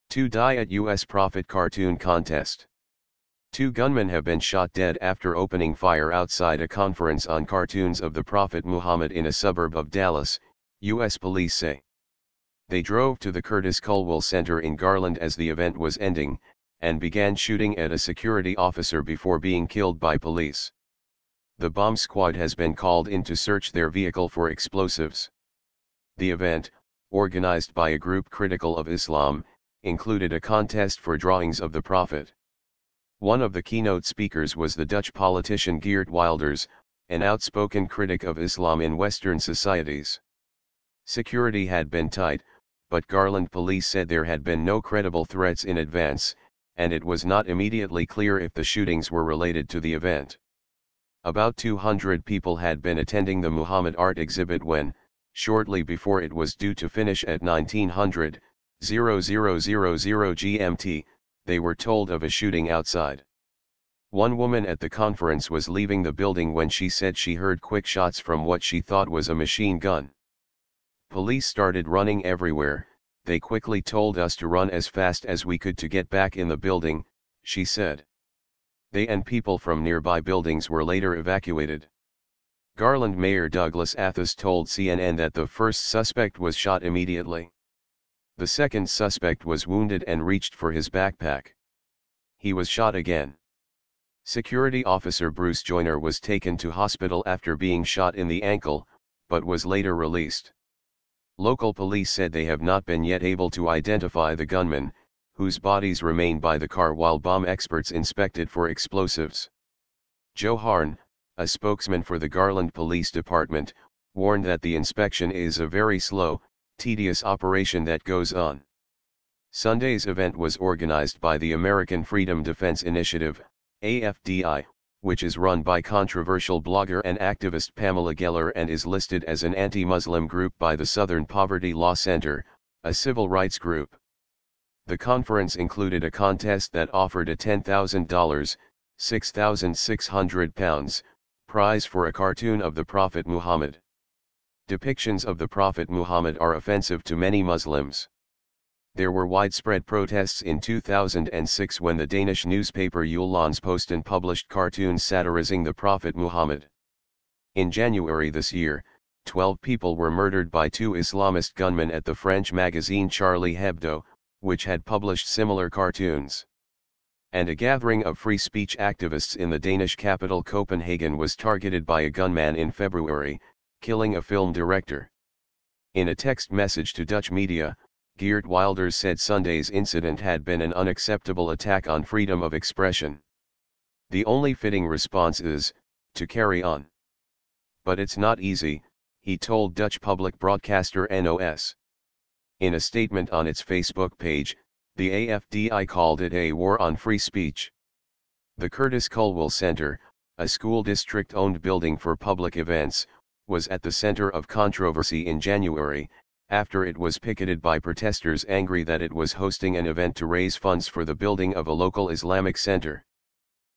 2 die at U.S. Prophet cartoon contest. 2 gunmen have been shot dead after opening fire outside a conference on cartoons of the Prophet Muhammad in a suburb of Dallas, U.S. police say. They drove to the Curtis Culwell Center in Garland as the event was ending, and began shooting at a security officer before being killed by police. The bomb squad has been called in to search their vehicle for explosives. The event, organized by a group critical of Islam, included a contest for drawings of the Prophet. One of the keynote speakers was the Dutch politician Geert Wilders, an outspoken critic of Islam in Western societies. Security had been tight, but Garland police said there had been no credible threats in advance, and it was not immediately clear if the shootings were related to the event. About 200 people had been attending the Muhammad art exhibit when, shortly before it was due to finish at 1900 GMT, they were told of a shooting outside. One woman at the conference was leaving the building when she said she heard quick shots from what she thought was a machine gun. Police started running everywhere. They quickly told us to run as fast as we could to get back in the building, she said. They and people from nearby buildings were later evacuated. Garland Mayor Douglas Athas told CNN that the first suspect was shot immediately. The second suspect was wounded and reached for his backpack. He was shot again. Security officer Bruce Joyner was taken to hospital after being shot in the ankle, but was later released. Local police said they have not been yet able to identify the gunmen, whose bodies remain by the car while bomb experts inspected for explosives. Joe Harn, a spokesman for the Garland Police Department, warned that the inspection is a very slow, tedious operation that goes on. Sunday's event was organized by the American Freedom Defense Initiative, AFDI, which is run by controversial blogger and activist Pamela Geller and is listed as an anti-Muslim group by the Southern Poverty Law Center, a civil rights group. The conference included a contest that offered a $10,000, £6,600, prize for a cartoon of the Prophet Muhammad. Depictions of the Prophet Muhammad are offensive to many Muslims. There were widespread protests in 2006 when the Danish newspaper Jyllands-Posten published cartoons satirizing the Prophet Muhammad. In January this year, 12 people were murdered by 2 Islamist gunmen at the French magazine Charlie Hebdo, which had published similar cartoons. And a gathering of free speech activists in the Danish capital Copenhagen was targeted by a gunman in February, killing a film director. In a text message to Dutch media, Geert Wilders said Sunday's incident had been an unacceptable attack on freedom of expression. The only fitting response is, to carry on. But it's not easy, he told Dutch public broadcaster NOS. In a statement on its Facebook page, the AFDI called it a war on free speech. The Curtis Culwell Center, a school district-owned building for public events, was at the center of controversy in January, after it was picketed by protesters angry that it was hosting an event to raise funds for the building of a local Islamic center.